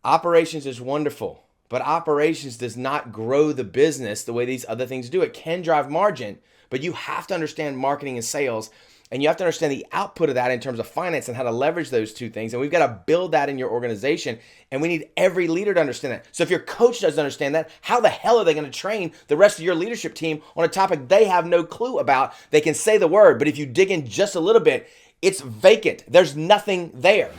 Operations is wonderful, but operations does not grow the business the way these other things do. It can drive margin, but you have to understand marketing and sales, and you have to understand the output of that in terms of finance and how to leverage those two things. And we've got to build that in your organization, and we need every leader to understand that. So if your coach doesn't understand that, how the hell are they going to train the rest of your leadership team on a topic they have no clue about? They can say the word, but if you dig in just a little bit, it's vacant. There's nothing there.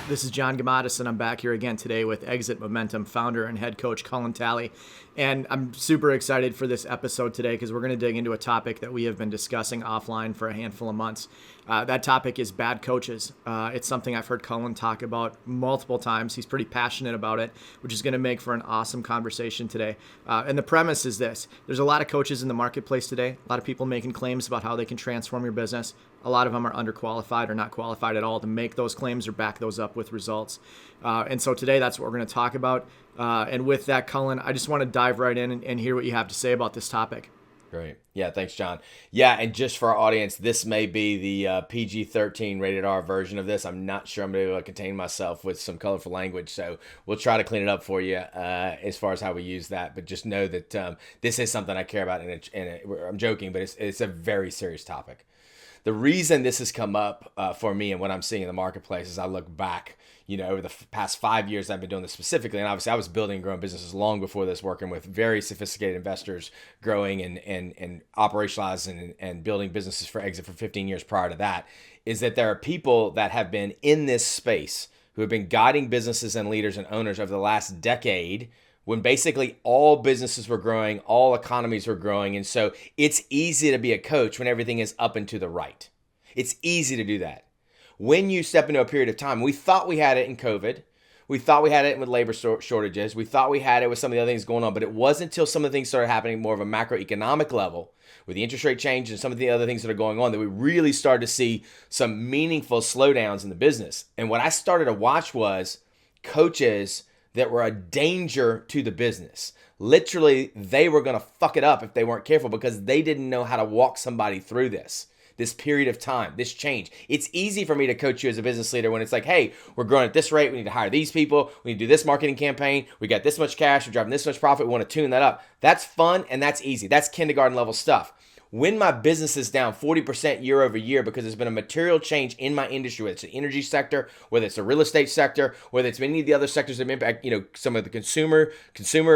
This is John Gamatis, and I'm back here again today with Exit Momentum founder and head coach Cullen Talley. And I'm super excited for this episode today because we're going to dig into a topic that we have been discussing offline for a handful of months. That topic is bad coaches. It's something I've heard Cullen talk about multiple times. He's pretty passionate about it, which is going to make for an awesome conversation today. And the premise is this. There's a lot of coaches in the marketplace today, a lot of people making claims about how they can transform your business. A lot of them are underqualified or not qualified at all to make those claims or back those up with results. And so today, that's what we're going to talk about. And with that, Cullen, I just want to dive right in and hear what you have to say about this topic. Great. Yeah, thanks, John. Yeah, and just for our audience, this may be the PG-13 rated R version of this. I'm not sure I'm going to be able to contain myself with some colorful language, so we'll try to clean it up for you as far as how we use that. But just know that this is something I care about, and I'm joking, but it's a very serious topic. The reason this has come up for me and what I'm seeing in the marketplace as I look back, over the past 5 years I've been doing this specifically, and obviously I was building and growing businesses long before this, working with very sophisticated investors, growing and operationalizing and building businesses for exit for 15 years prior to that, is that there are people that have been in this space who have been guiding businesses and leaders and owners over the last decade when basically all businesses were growing, all economies were growing. And so it's easy to be a coach when everything is up and to the right. It's easy to do that. When you step into a period of time, we thought we had it in COVID. We thought we had it with labor shortages. We thought we had it with some of the other things going on, but it wasn't until some of the things started happening more of a macroeconomic level with the interest rate change and some of the other things that are going on that we really started to see some meaningful slowdowns in the business. And what I started to watch was coaches that were a danger to the business. Literally, they were going to fuck it up if they weren't careful because they didn't know how to walk somebody through this period of time, this change. It's easy for me to coach you as a business leader when it's like, hey, we're growing at this rate. We need to hire these people. We need to do this marketing campaign. We got this much cash. We're driving this much profit. We want to tune that up. That's fun and that's easy. That's kindergarten level stuff. When my business is down 40% year over year because there's been a material change in my industry, whether it's the energy sector, whether it's the real estate sector, whether it's many of the other sectors that impact, some of the consumer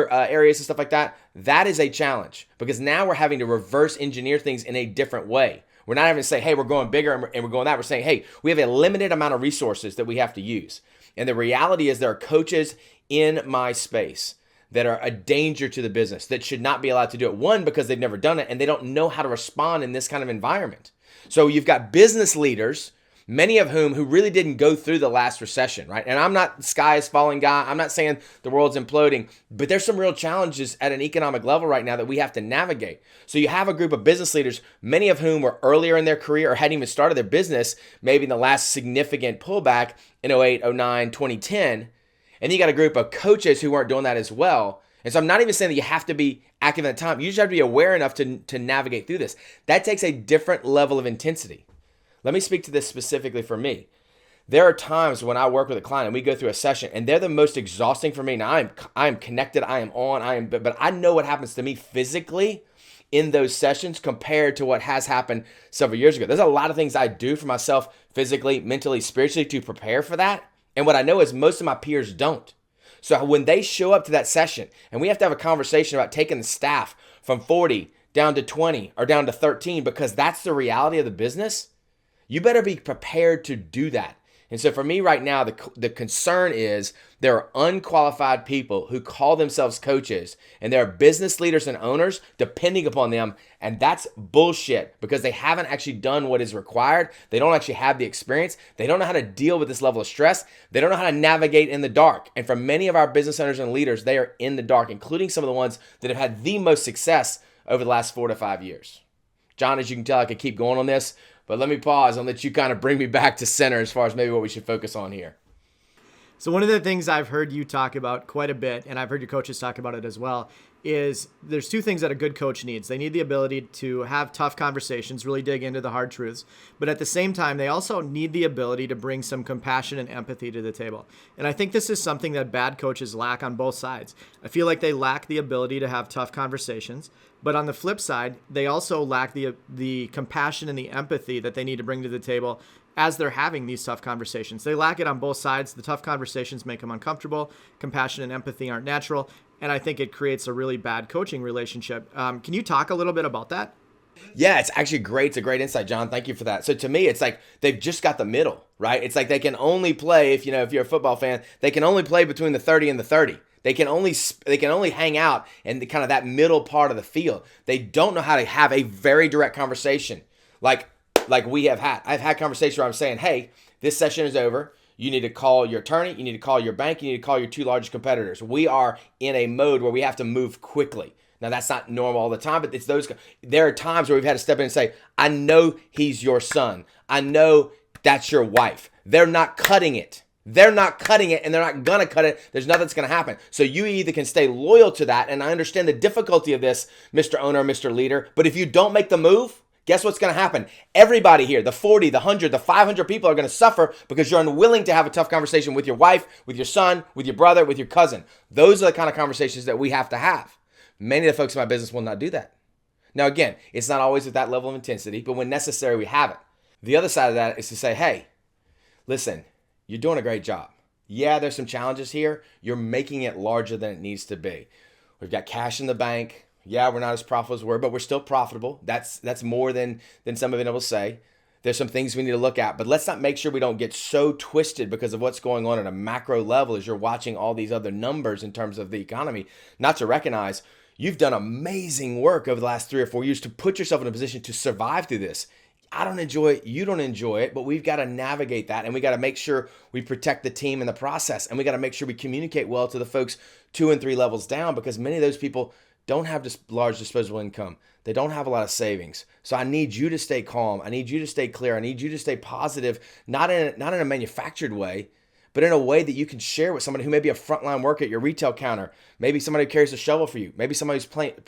areas and stuff like that, that is a challenge because now we're having to reverse engineer things in a different way. We're not having to say, hey, we're going bigger and we're going that. We're saying, hey, we have a limited amount of resources that we have to use. And the reality is there are coaches in my space that are a danger to the business that should not be allowed to do it. One, because they've never done it and they don't know how to respond in this kind of environment. So you've got business leaders, many of whom who really didn't go through the last recession, right? And I'm not the sky is falling guy. I'm not saying the world's imploding, but there's some real challenges at an economic level right now that we have to navigate. So you have a group of business leaders, many of whom were earlier in their career or hadn't even started their business, maybe in the last significant pullback in 08, 09, 2010. And you got a group of coaches who weren't doing that as well. And so I'm not even saying that you have to be active at the time. You just have to be aware enough to navigate through this. That takes a different level of intensity. Let me speak to this specifically for me. There are times when I work with a client and we go through a session and they're the most exhausting for me. Now I am connected, I am on, but I know what happens to me physically in those sessions compared to what has happened several years ago. There's a lot of things I do for myself physically, mentally, spiritually to prepare for that. And what I know is most of my peers don't. So when they show up to that session and we have to have a conversation about taking the staff from 40 down to 20 or down to 13 because that's the reality of the business, you better be prepared to do that. And so for me right now, the concern is there are unqualified people who call themselves coaches and there are business leaders and owners depending upon them. And that's bullshit because they haven't actually done what is required. They don't actually have the experience. They don't know how to deal with this level of stress. They don't know how to navigate in the dark. And for many of our business owners and leaders, they are in the dark, including some of the ones that have had the most success over the last 4 to 5 years. John, as you can tell, I could keep going on this, but let me pause and let you kind of bring me back to center as far as maybe what we should focus on here. So one of the things I've heard you talk about quite a bit, and I've heard your coaches talk about it as well, is there's two things that a good coach needs. They need the ability to have tough conversations, really dig into the hard truths. But at the same time, they also need the ability to bring some compassion and empathy to the table. And I think this is something that bad coaches lack on both sides. I feel like they lack the ability to have tough conversations. But on the flip side, they also lack the compassion and the empathy that they need to bring to the table as they're having these tough conversations. They lack it on both sides. The tough conversations make them uncomfortable. Compassion and empathy aren't natural. And I think it creates a really bad coaching relationship. Can you talk a little bit about that? Yeah, it's actually great. It's a great insight, John. Thank you for that. So to me, it's like they've just got the middle, right? It's like they can only play, if you're a football fan, they can only play between the 30 and the 30. They can only hang out in the kind of that middle part of the field. They don't know how to have a very direct conversation like we have had. I've had conversations where I'm saying, hey, this session is over. You need to call your attorney. You need to call your bank. You need to call your two largest competitors. We are in a mode where we have to move quickly. Now, that's not normal all the time, but it's those. There are times where we've had to step in and say, I know he's your son. I know that's your wife. They're not cutting it. They're not cutting it, and they're not going to cut it. There's nothing that's going to happen. So you either can stay loyal to that, and I understand the difficulty of this, Mr. Owner, Mr. Leader, but if you don't make the move, guess what's going to happen? Everybody here, the 40, the 100, the 500 people are going to suffer because you're unwilling to have a tough conversation with your wife, with your son, with your brother, with your cousin. Those are the kind of conversations that we have to have. Many of the folks in my business will not do that. Now, again, it's not always at that level of intensity, but when necessary, we have it. The other side of that is to say, hey, listen, you're doing a great job. Yeah, there's some challenges here. You're making it larger than it needs to be. We've got cash in the bank. Yeah, we're not as profitable as we were, but we're still profitable. That's more than some have been able to say. There's some things we need to look at, but let's not make sure we don't get so twisted because of what's going on at a macro level as you're watching all these other numbers in terms of the economy, not to recognize you've done amazing work over the last 3 or 4 years to put yourself in a position to survive through this. I don't enjoy it. You don't enjoy it, but we've got to navigate that, and we got to make sure we protect the team in the process, and we got to make sure we communicate well to the folks 2 and 3 levels down because many of those people don't have large disposable income. They don't have a lot of savings. So I need you to stay calm. I need you to stay clear. I need you to stay positive, not in a manufactured way, but in a way that you can share with somebody who may be a frontline worker at your retail counter, maybe somebody who carries a shovel for you, maybe somebody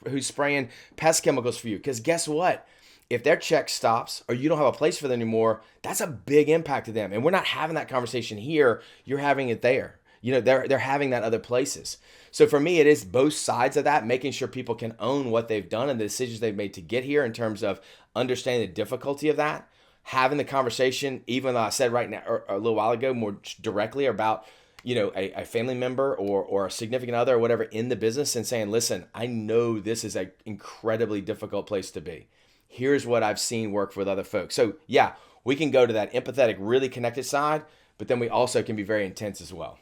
who's spraying pest chemicals for you. Because guess what? If their check stops or you don't have a place for them anymore, that's a big impact to them. And we're not having that conversation here. You're having it there. They're having that other places. So for me, it is both sides of that, making sure people can own what they've done and the decisions they've made to get here in terms of understanding the difficulty of that, having the conversation, even though I said right now or a little while ago, more directly about a family member or a significant other or whatever in the business and saying, listen, I know this is an incredibly difficult place to be. Here's what I've seen work with other folks. So yeah, we can go to that empathetic, really connected side, but then we also can be very intense as well.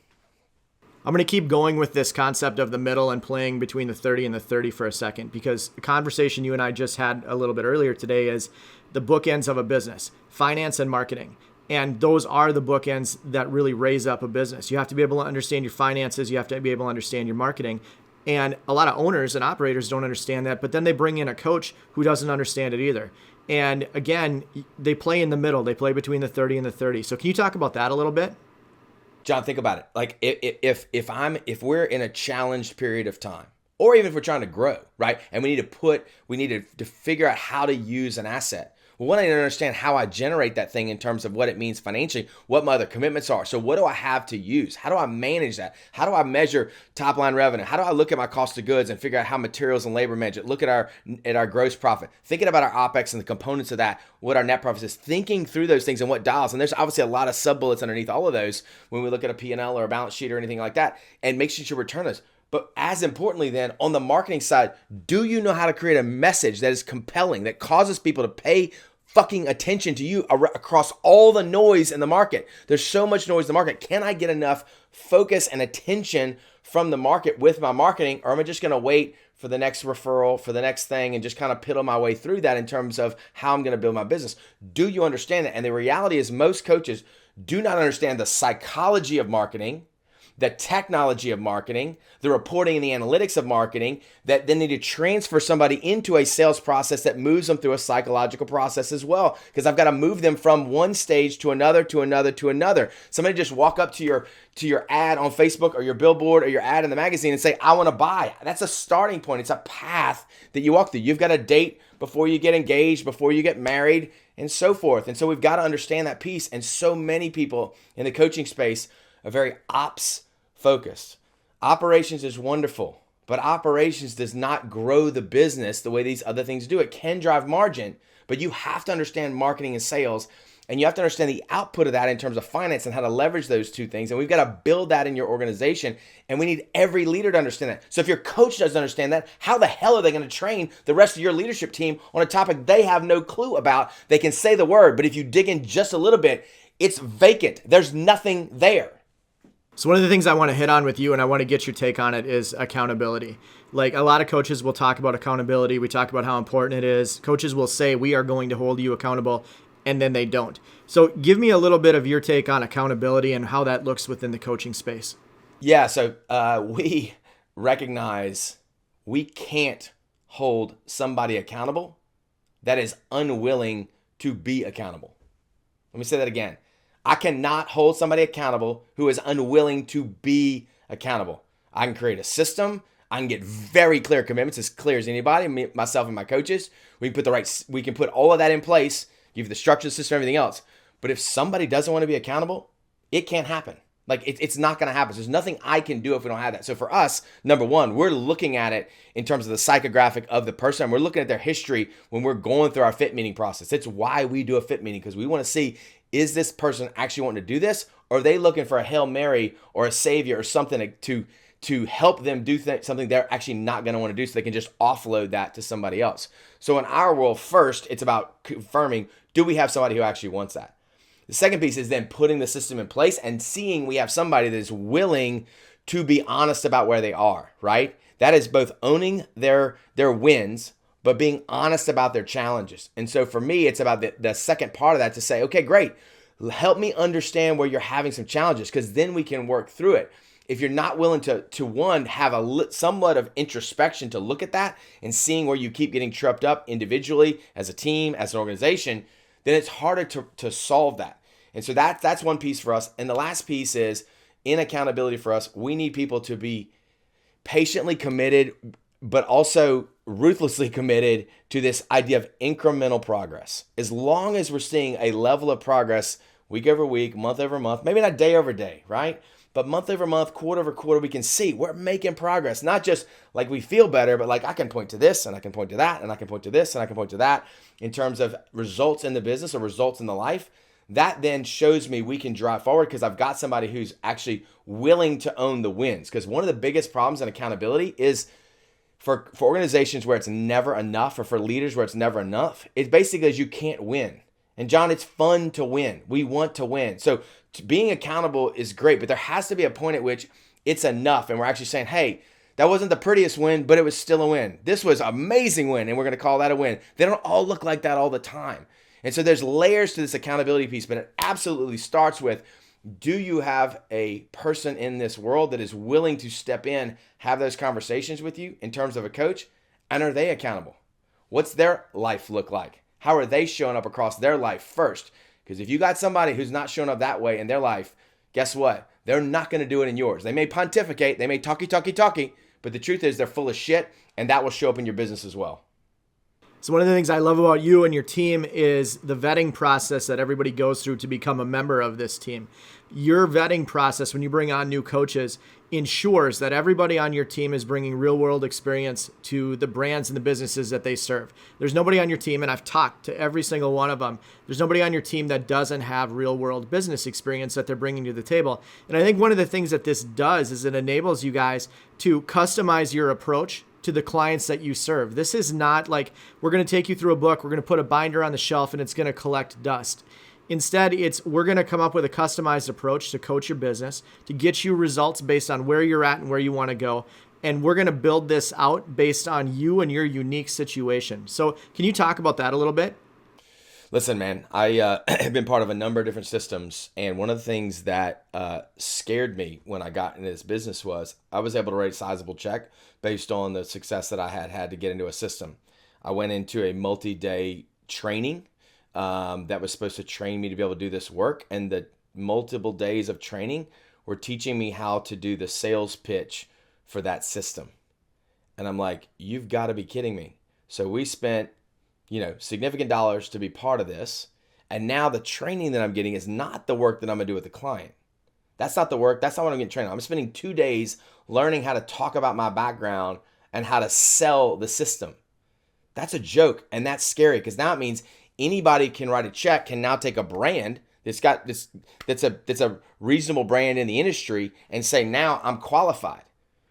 I'm going to keep going with this concept of the middle and playing between the 30 and the 30 for a second, because the conversation you and I just had a little bit earlier today is the bookends of a business, finance and marketing. And those are the bookends that really raise up a business. You have to be able to understand your finances. You have to be able to understand your marketing. And a lot of owners and operators don't understand that, but then they bring in a coach who doesn't understand it either. And again, they play in the middle. They play between the 30 and the 30. So can you talk about that a little bit? John, think about it. Like if we're in a challenged period of time, or even if we're trying to grow, right? And we need to figure out how to use an asset. Well, one, I need to understand how I generate that thing in terms of what it means financially, what my other commitments are. So what do I have to use? How do I manage that? How do I measure top line revenue? How do I look at my cost of goods and figure out how materials and labor manage it? Look at our gross profit, thinking about our OPEX and the components of that, what our net profit is, thinking through those things and what dials. And there's obviously a lot of sub bullets underneath all of those when we look at a P&L or a balance sheet or anything like that, and make sure you return those. But as importantly then, on the marketing side, do you know how to create a message that is compelling, that causes people to pay fucking attention to you across all the noise in the market? There's so much noise in the market. Can I get enough focus and attention from the market with my marketing, or am I just going to wait for the next referral, for the next thing, and just kind of piddle my way through that in terms of how I'm going to build my business? Do you understand that? And the reality is most coaches do not understand the psychology of marketing. the technology of marketing, the reporting and the analytics of marketing, that then need to transfer somebody into a sales process that moves them through a psychological process as well. Because I've got to move them from one stage to another, to another, to another. Somebody just walk up to your ad on Facebook or your billboard or your ad in the magazine and say, I want to buy. That's a starting point. It's a path that you walk through. You've got a date before you get engaged, before you get married, and so forth. And so we've got to understand that piece. And so many people in the coaching space are very ops focused. Operations is wonderful, but operations does not grow the business the way these other things do. It can drive margin, but you have to understand marketing and sales, and you have to understand the output of that in terms of finance and how to leverage those two things. And we've got to build that in your organization, and we need every leader to understand that. So if your coach doesn't understand that, how the hell are they going to train the rest of your leadership team on a topic they have no clue about? They can say the word, but if you dig in just a little bit, it's vacant. There's nothing there. So one of the things I want to hit on with you, and I want to get your take on it, is accountability. Like, a lot of coaches will talk about accountability. We talk about how important it is. Coaches will say, we are going to hold you accountable, and then they don't. So give me a little bit of your take on accountability and how that looks within the coaching space. Yeah, so we recognize we can't hold somebody accountable that is unwilling to be accountable. Let me say that again. I cannot hold somebody accountable who is unwilling to be accountable. I can create a system. I can get very clear commitments, as clear as anybody, myself and my coaches. We can put all of that in place, give the structure, the system, everything else. But if somebody doesn't want to be accountable, it can't happen. Like, it's not going to happen. There's nothing I can do if we don't have that. So for us, number one, we're looking at it in terms of the psychographic of the person. We're looking at their history when we're going through our fit meeting process. It's why we do a fit meeting, because we want to see, is this person actually wanting to do this? Or are they looking for a Hail Mary or a savior or something to help them do something they're actually not going to want to do, so they can just offload that to somebody else? So in our world, first, it's about confirming, do we have somebody who actually wants that? The second piece is then putting the system in place and seeing we have somebody that is willing to be honest about where they are, right? That is both owning their wins, but being honest about their challenges. And so for me, it's about the second part of that, to say, okay, great, help me understand where you're having some challenges, because then we can work through it. If you're not willing to one, have somewhat of introspection to look at that and seeing where you keep getting tripped up individually, as a team, as an organization, then it's harder to solve that. And so that's one piece for us. And the last piece is, in accountability for us, we need people to be patiently committed, but also ruthlessly committed to this idea of incremental progress. As long as we're seeing a level of progress week over week, month over month, maybe not day over day, right? But month over month, quarter over quarter, we can see we're making progress. Not just like we feel better, but like I can point to this and I can point to that and I can point to this and I can point to that in terms of results in the business or results in the life. That then shows me we can drive forward, because I've got somebody who's actually willing to own the wins. Because one of the biggest problems in accountability is for organizations where it's never enough, or for leaders where it's never enough, it basically is you can't win. And John, it's fun to win. We want to win. So being accountable is great, but there has to be a point at which it's enough. And we're actually saying, hey, that wasn't the prettiest win, but it was still a win. This was an amazing win, and we're going to call that a win. They don't all look like that all the time. And so there's layers to this accountability piece, but it absolutely starts with, do you have a person in this world that is willing to step in, have those conversations with you in terms of a coach? And are they accountable? What's their life look like? How are they showing up across their life first? Because if you got somebody who's not showing up that way in their life, guess what? They're not going to do it in yours. They may pontificate, they may talky, but the truth is they're full of shit, and that will show up in your business as well. So one of the things I love about you and your team is the vetting process that everybody goes through to become a member of this team. Your vetting process, when you bring on new coaches, ensures that everybody on your team is bringing real world experience to the brands and the businesses that they serve. There's nobody on your team, and I've talked to every single one of them, there's nobody on your team that doesn't have real world business experience that they're bringing to the table. And I think one of the things that this does is it enables you guys to customize your approach to the clients that you serve. This is not like we're going to take you through a book, we're going to put a binder on the shelf, and it's going to collect dust. Instead, we're going to come up with a customized approach to coach your business, to get you results based on where you're at and where you want to go. And we're going to build this out based on you and your unique situation. So can you talk about that a little bit? Listen, man, I have been part of a number of different systems, and one of the things that scared me when I got into this business was I was able to write a sizable check based on the success that I had to get into a system. I went into a multi-day training that was supposed to train me to be able to do this work, and the multiple days of training were teaching me how to do the sales pitch for that system. And I'm like, you've got to be kidding me. So we spent significant dollars to be part of this. And now the training that I'm getting is not the work that I'm going to do with the client. That's not the work. That's not what I'm getting trained on. I'm spending 2 days learning how to talk about my background and how to sell the system. That's a joke. And that's scary because now it means anybody can write a check, can now take a brand that's a reasonable brand in the industry and say, now I'm qualified.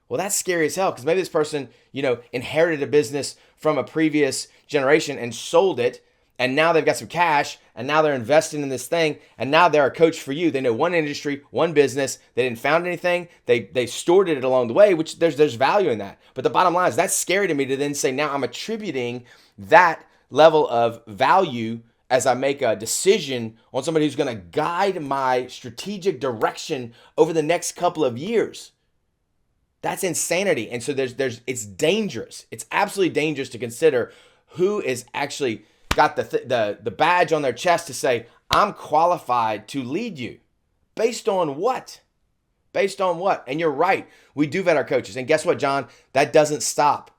Well, that's scary as hell because maybe this person, inherited a business from a previous generation and sold it, and now they've got some cash, and now they're investing in this thing, and now they're a coach for you. They know one industry, one business. They didn't found anything. They stored it along the way, which there's value in that. But the bottom line is that's scary to me to then say now I'm attributing that level of value as I make a decision on somebody who's going to guide my strategic direction over the next couple of years. That's insanity. And so it's dangerous. It's absolutely dangerous to consider who is actually got the badge on their chest to say, I'm qualified to lead you. Based on what? Based on what? And you're right. We do vet our coaches. And guess what, John? That doesn't stop.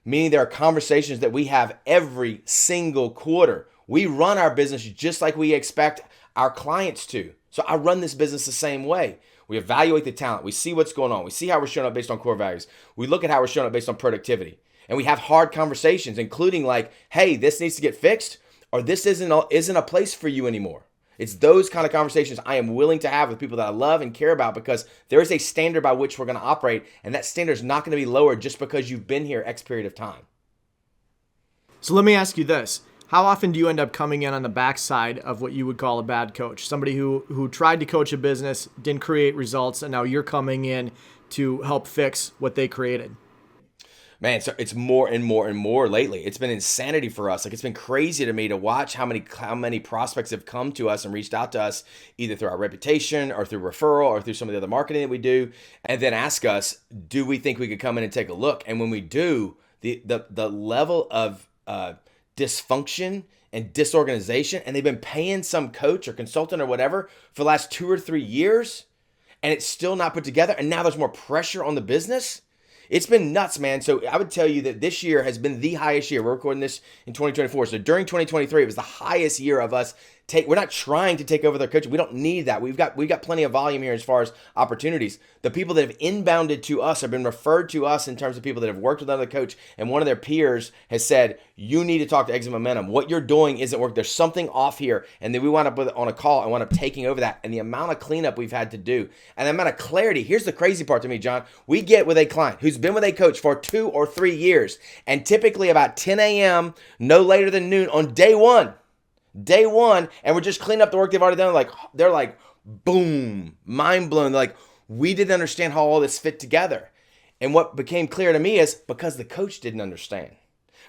Meaning there are conversations that we have every single quarter. We run our business just like we expect our clients to. So I run this business the same way. We evaluate the talent. We see what's going on. We see how we're showing up based on core values. We look at how we're showing up based on productivity. And we have hard conversations, including like, hey, this needs to get fixed, or this isn't a place for you anymore. It's those kind of conversations I am willing to have with people that I love and care about because there is a standard by which we're going to operate, and that standard is not going to be lowered just because you've been here X period of time. So let me ask you this. How often do you end up coming in on the backside of what you would call a bad coach? Somebody who tried to coach a business, didn't create results, and now you're coming in to help fix what they created. Man, so it's more and more and more lately. It's been insanity for us. Like it's been crazy to me to watch how many prospects have come to us and reached out to us either through our reputation or through referral or through some of the other marketing that we do, and then ask us, do we think we could come in and take a look? And when we do, the level of dysfunction and disorganization, and they've been paying some coach or consultant or whatever for the last 2 or 3 years, and it's still not put together, and now there's more pressure on the business. It's been nuts, man. So I would tell you that this year has been the highest year. We're recording this in 2024. So during 2023, it was the highest year of us we're not trying to take over their coaching. We don't need that. We've got plenty of volume here as far as opportunities. The people that have inbounded to us have been referred to us in terms of people that have worked with another coach, and one of their peers has said, you need to talk to Exit Momentum. What you're doing isn't working. There's something off here. And then we wound up on a call and wound up taking over that. And the amount of cleanup we've had to do and the amount of clarity. Here's the crazy part to me, John. We get with a client who's been with a coach for 2 or 3 years, and typically about 10 a.m., no later than noon on day one, and we're just cleaning up the work they've already done. They're like, boom, mind blown. They're like, we didn't understand how all this fit together. And what became clear to me is because the coach didn't understand.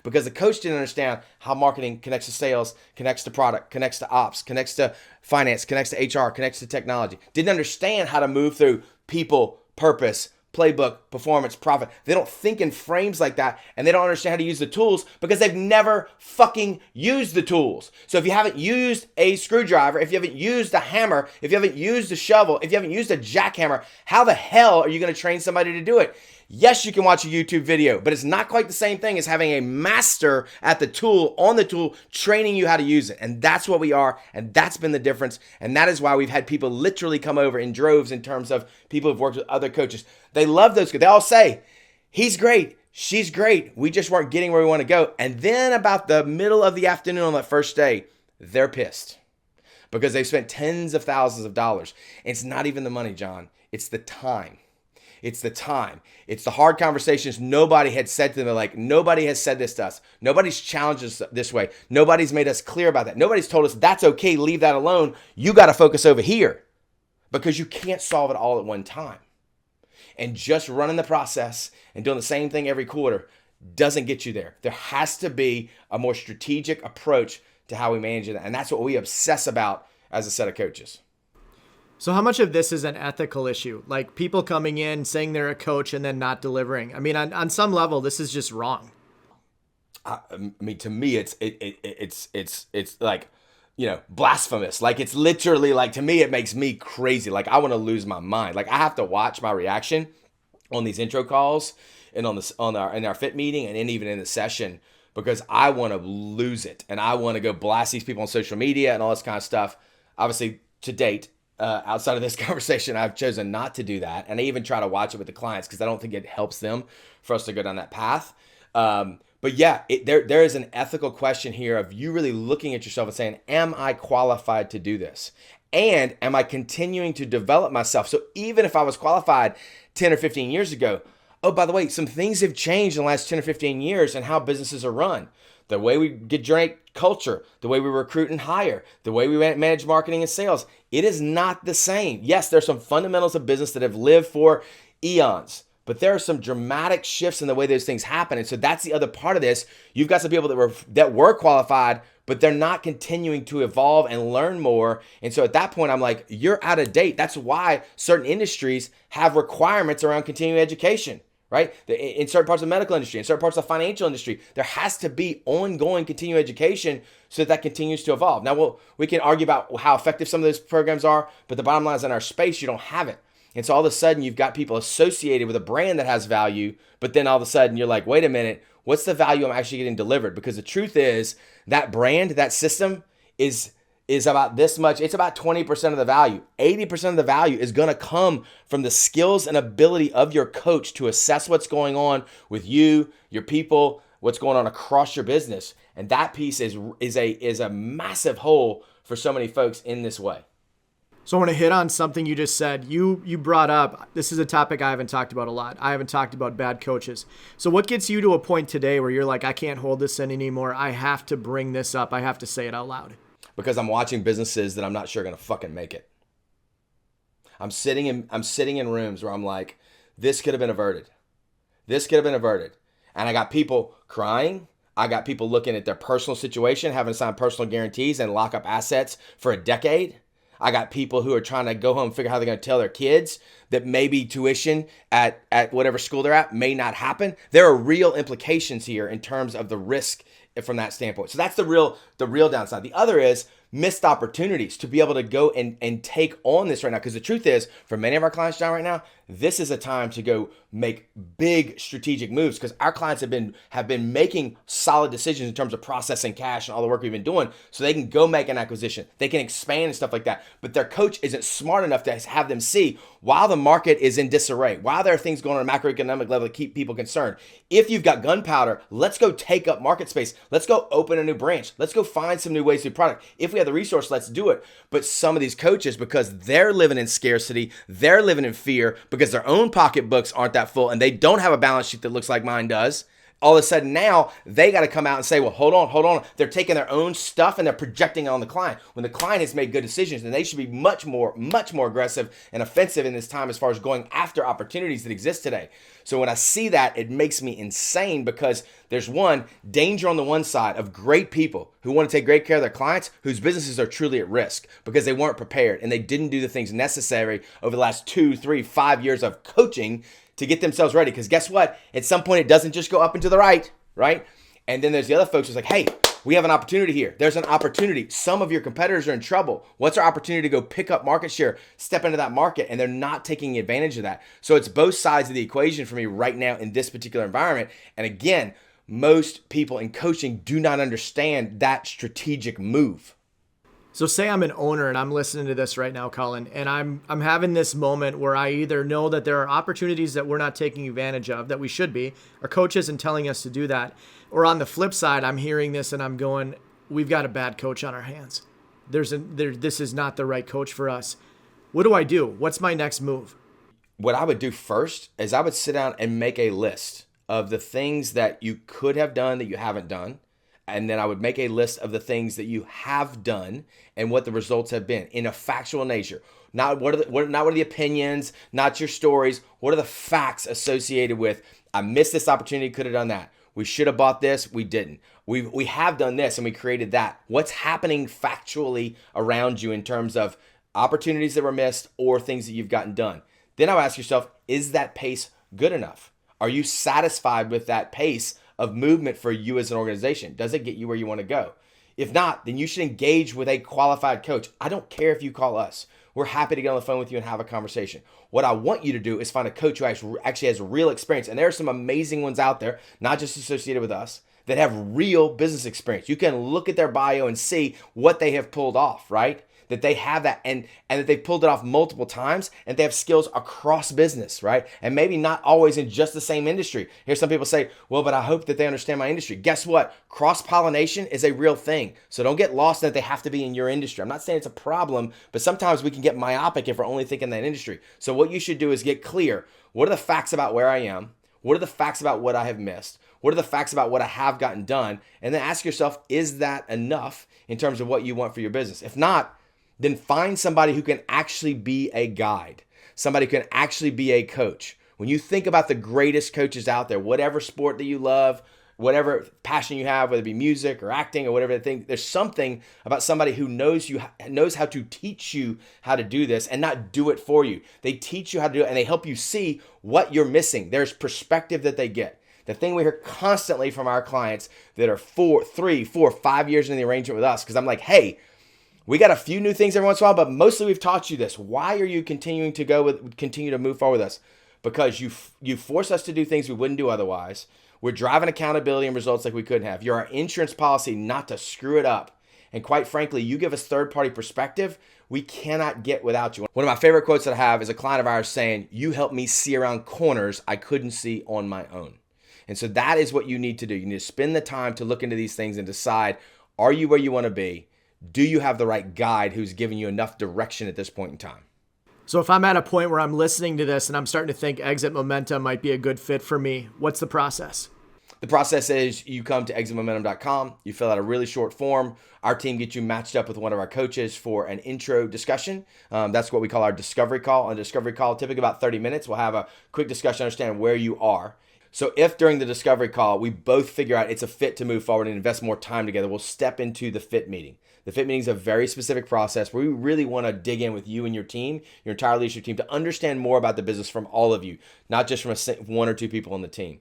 Because the coach didn't understand how marketing connects to sales, connects to product, connects to ops, connects to finance, connects to HR, connects to technology. Didn't understand how to move through people, purpose, playbook, performance, profit. They don't think in frames like that, and they don't understand how to use the tools because they've never fucking used the tools. So if you haven't used a screwdriver, if you haven't used a hammer, if you haven't used a shovel, if you haven't used a jackhammer, how the hell are you going to train somebody to do it? Yes, you can watch a YouTube video, but it's not quite the same thing as having a master at the tool, on the tool, training you how to use it. And that's what we are, and that's been the difference. And that is why we've had people literally come over in droves in terms of people who've worked with other coaches. They love those. They all say, he's great, she's great. We just weren't getting where we want to go. And then about the middle of the afternoon on that first day, they're pissed because they've spent tens of thousands of dollars. And it's not even the money, John. It's the time. It's the time. It's the hard conversations nobody had said to them. They're like, nobody has said this to us. Nobody's challenged us this way. Nobody's made us clear about that. Nobody's told us that's okay, leave that alone. You got to focus over here because you can't solve it all at one time. And just running the process and doing the same thing every quarter doesn't get you there. There has to be a more strategic approach to how we manage it. And that's what we obsess about as a set of coaches. So how much of this is an ethical issue? Like people coming in saying they're a coach and then not delivering. I mean, on some level, this is just wrong. I mean, to me, it's like, blasphemous. Like, it's literally like, to me, it makes me crazy. Like, I want to lose my mind. Like, I have to watch my reaction on these intro calls and in our fit meeting and even in the session, because I want to lose it and I want to go blast these people on social media and all this kind of stuff. Obviously, to date, outside of this conversation, I've chosen not to do that, and I even try to watch it with the clients because I don't think it helps them for us to go down that path. But yeah, there is an ethical question here of you really looking at yourself and saying, am I qualified to do this? And am I continuing to develop myself? So even if I was qualified 10 or 15 years ago, oh, by the way, some things have changed in the last 10 or 15 years in how businesses are run. The way we generate culture, the way we recruit and hire, the way we manage marketing and sales, it is not the same. Yes, there's some fundamentals of business that have lived for eons, but there are some dramatic shifts in the way those things happen. And so that's the other part of this. You've got some people that were qualified, but they're not continuing to evolve and learn more. And so at that point, I'm like, you're out of date. That's why certain industries have requirements around continuing education, right? In certain parts of the medical industry, in certain parts of the financial industry, there has to be ongoing continuing education so that continues to evolve. Now, we can argue about how effective some of those programs are, but the bottom line is in our space, you don't have it. And so all of a sudden you've got people associated with a brand that has value, but then all of a sudden you're like, wait a minute, what's the value I'm actually getting delivered? Because the truth is that brand, that system is about this much. It's about 20% of the value. 80% of the value is going to come from the skills and ability of your coach to assess what's going on with you, your people, what's going on across your business. And that piece is a massive hole for so many folks in this way. So I want to hit on something you just said. You brought up, this is a topic I haven't talked about a lot. I haven't talked about bad coaches. So what gets you to a point today where you're like, I can't hold this in anymore. I have to bring this up. I have to say it out loud. Because I'm watching businesses that I'm not sure are going to fucking make it. I'm sitting in rooms where I'm like, this could have been averted. This could have been averted. And I got people crying. I got people looking at their personal situation, having to sign personal guarantees and lock up assets for a decade. I got people who are trying to go home and figure out how they're going to tell their kids that maybe tuition at whatever school they're at may not happen. There are real implications here in terms of the risk from that standpoint. So that's the real downside. The other is missed opportunities to be able to go and take on this right now. Because the truth is, for many of our clients, John, right now, this is a time to go make big strategic moves because our clients have been making solid decisions in terms of processing cash and all the work we've been doing so they can go make an acquisition. They can expand and stuff like that. But their coach isn't smart enough to have them see while the market is in disarray, while there are things going on a macroeconomic level that keep people concerned. If you've got gunpowder, let's go take up market space. Let's go open a new branch. Let's go find some new ways to do product. If we have the resource, let's do it. But some of these coaches, because they're living in scarcity, they're living in fear because their own pocketbooks aren't that full and they don't have a balance sheet that looks like mine does. All of a sudden now they got to come out and say, well, hold on. They're taking their own stuff and they're projecting it on the client when the client has made good decisions, and they should be much more aggressive and offensive in this time as far as going after opportunities that exist today. So when I see that, it makes me insane because there's danger on the one side of great people who want to take great care of their clients whose businesses are truly at risk because they weren't prepared and they didn't do the things necessary over the last 2, 3, 5 years of coaching to get themselves ready. Because guess what? At some point, it doesn't just go up and to the right? And then there's the other folks who's like, hey, we have an opportunity here. There's an opportunity. Some of your competitors are in trouble. What's our opportunity to go pick up market share, step into that market? And they're not taking advantage of that. So it's both sides of the equation for me right now in this particular environment. And again, most people in coaching do not understand that strategic move. So say I'm an owner and I'm listening to this right now, Cullen, and I'm having this moment where I either know that there are opportunities that we're not taking advantage of that we should be, our coach isn't telling us to do that, or on the flip side, I'm hearing this and I'm going, we've got a bad coach on our hands. This is not the right coach for us. What do I do? What's my next move? What I would do first is I would sit down and make a list of the things that you could have done that you haven't done. And then I would make a list of the things that you have done and what the results have been in a factual nature. Not what are the opinions, not your stories. What are the facts associated with, I missed this opportunity, could have done that. We should have bought this, we didn't. We have done this and we created that. What's happening factually around you in terms of opportunities that were missed or things that you've gotten done? Then I'll ask yourself, is that pace good enough? Are you satisfied with that pace of movement for you as an organization? Does it get you where you want to go? If not, then you should engage with a qualified coach. I don't care if you call us. We're happy to get on the phone with you and have a conversation. What I want you to do is find a coach who actually has real experience. And there are some amazing ones out there, not just associated with us, that have real business experience. You can look at their bio and see what they have pulled off, right? That they have that and that they've pulled it off multiple times and they have skills across business, right? And maybe not always in just the same industry. Here's some people say, well, but I hope that they understand my industry. Guess what? Cross-pollination is a real thing. So don't get lost in that they have to be in your industry. I'm not saying it's a problem, but sometimes we can get myopic if we're only thinking that industry. So what you should do is get clear. What are the facts about where I am? What are the facts about what I have missed? What are the facts about what I have gotten done? And then ask yourself, is that enough in terms of what you want for your business? If not, then find somebody who can actually be a guide, somebody who can actually be a coach. When you think about the greatest coaches out there, whatever sport that you love, whatever passion you have, whether it be music or acting or whatever thing, there's something about somebody who knows how to teach you how to do this and not do it for you. They teach you how to do it and they help you see what you're missing. There's perspective that they get. The thing we hear constantly from our clients that are 4, 3, 4, 5 years in the arrangement with us, because I'm like, hey, we got a few new things every once in a while, but mostly we've taught you this. Why are you continue to move forward with us? Because you force us to do things we wouldn't do otherwise. We're driving accountability and results like we couldn't have. You're our insurance policy not to screw it up. And quite frankly, you give us third-party perspective we cannot get without you. One of my favorite quotes that I have is a client of ours saying, you helped me see around corners I couldn't see on my own. And so that is what you need to do. You need to spend the time to look into these things and decide, are you where you want to be? Do you have the right guide who's giving you enough direction at this point in time? So if I'm at a point where I'm listening to this and I'm starting to think Exit Momentum might be a good fit for me, what's the process? The process is you come to exitmomentum.com, you fill out a really short form. Our team gets you matched up with one of our coaches for an intro discussion. That's what we call our discovery call. On a discovery call, typically about 30 minutes, we'll have a quick discussion, understand where you are. So if during the discovery call, we both figure out it's a fit to move forward and invest more time together, we'll step into the fit meeting. The fit meeting is a very specific process where we really want to dig in with you and your team, your entire leadership team, to understand more about the business from all of you, not just from one or two people on the team.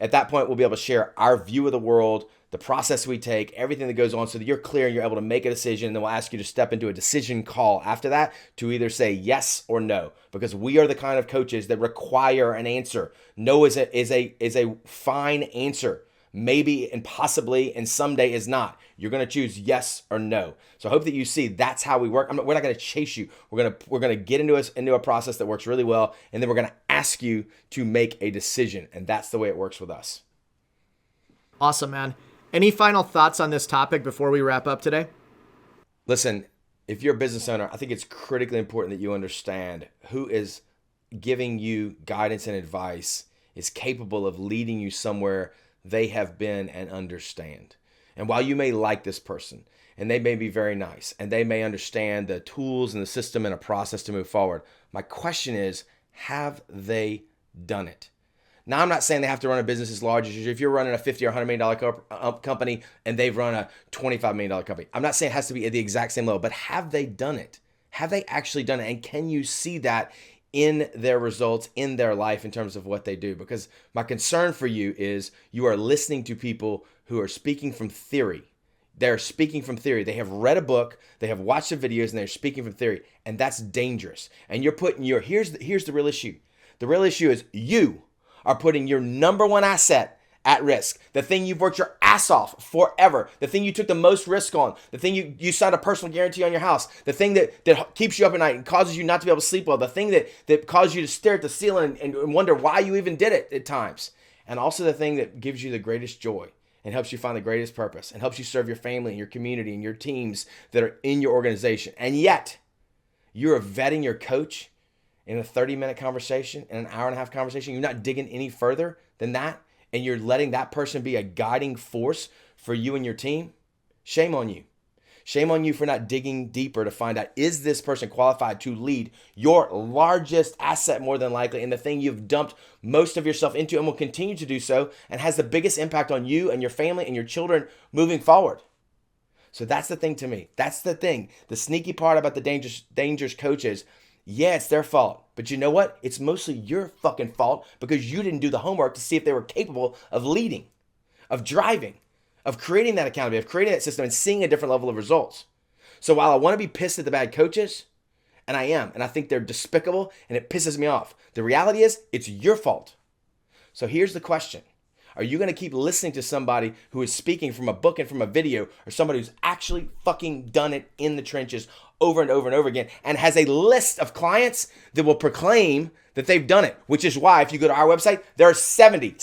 At that point, we'll be able to share our view of the world, the process we take, everything that goes on so that you're clear and you're able to make a decision. And then we'll ask you to step into a decision call after that to either say yes or no, because we are the kind of coaches that require an answer. No is a fine answer. Maybe and possibly and someday is not. You're going to choose yes or no. So I hope that you see that's how we work. We're not going to chase you. We're going to get into a process that works really well, and then we're going to ask you to make a decision, and that's the way it works with us. Awesome, man. Any final thoughts on this topic before we wrap up today? Listen, if you're a business owner, I think it's critically important that you understand who is giving you guidance and advice is capable of leading you somewhere they have been and understand. And while you may like this person and they may be very nice and they may understand the tools and the system and a process to move forward, my question is, have they done it? Now, I'm not saying they have to run a business as large as you. If you're running a $50 or $100 million company and they've run a $25 million company, I'm not saying it has to be at the exact same level, but have they done it? Have they actually done it? And can you see that in their results, in their life, in terms of what they do? Because my concern for you is you are listening to people who are speaking from theory. They're speaking from theory. They have read a book, they have watched the videos, and they're speaking from theory. And that's dangerous. And you're putting here's the real issue. The real issue is you are putting your number one asset at risk. The thing you've worked your ass off forever. The thing you took the most risk on. The thing you signed a personal guarantee on your house. The thing that keeps you up at night and causes you not to be able to sleep well. The thing that causes you to stare at the ceiling and wonder why you even did it at times. And also the thing that gives you the greatest joy and helps you find the greatest purpose and helps you serve your family and your community and your teams that are in your organization. And yet, you're vetting your coach in a 30-minute conversation, in an hour-and-a-half conversation. You're not digging any further than that, and you're letting that person be a guiding force for you and your team. Shame on you. Shame on you for not digging deeper to find out, is this person qualified to lead your largest asset more than likely, and the thing you've dumped most of yourself into and will continue to do so, and has the biggest impact on you and your family and your children moving forward. So that's the thing to me. That's the thing. The sneaky part about the dangerous coaches, yeah, it's their fault. But you know what? It's mostly your fucking fault because you didn't do the homework to see if they were capable of leading, of driving, of creating that accountability, of creating that system and seeing a different level of results. So while I want to be pissed at the bad coaches, and I am, and I think they're despicable and it pisses me off, the reality is it's your fault. So here's the question. Are you going to keep listening to somebody who is speaking from a book and from a video, or somebody who's actually fucking done it in the trenches over and over and over again and has a list of clients that will proclaim that they've done it? Which is why if you go to our website, there are 70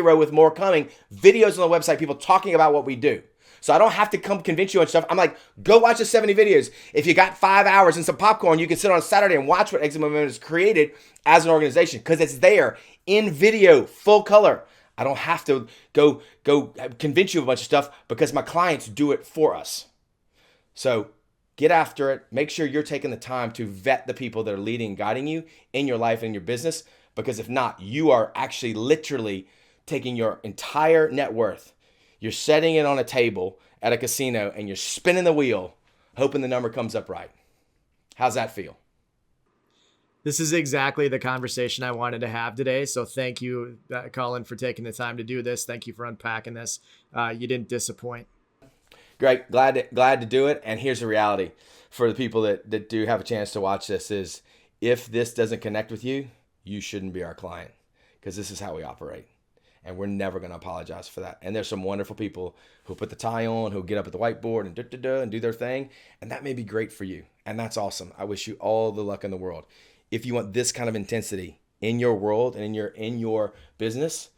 with more coming, videos on the website, people talking about what we do. So I don't have to come convince you on stuff. I'm like, go watch the 70 videos. If you got 5 hours and some popcorn, you can sit on a Saturday and watch what Exit Momentum has created as an organization because it's there in video, full color. I don't have to go convince you of a bunch of stuff because my clients do it for us. So get after it. Make sure you're taking the time to vet the people that are leading and guiding you in your life and your business, because if not, you are actually literally taking your entire net worth. You're setting it on a table at a casino and you're spinning the wheel, hoping the number comes up right. How's that feel? This is exactly the conversation I wanted to have today. So thank you, Cullen, for taking the time to do this. Thank you for unpacking this. You didn't disappoint. Great. Glad to do it. And here's the reality for the people that do have a chance to watch this is, if this doesn't connect with you, you shouldn't be our client, because this is how we operate. And we're never going to apologize for that. And there's some wonderful people who put the tie on, who get up at the whiteboard and do their thing. And that may be great for you. And that's awesome. I wish you all the luck in the world. If you want this kind of intensity in your world and in your business,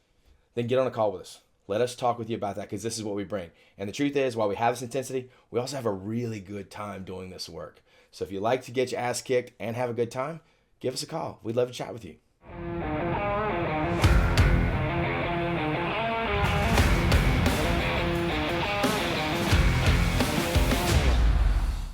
then get on a call with us. Let us talk with you about that, because this is what we bring. And the truth is, while we have this intensity, we also have a really good time doing this work. So if you like to get your ass kicked and have a good time, give us a call. We'd love to chat with you.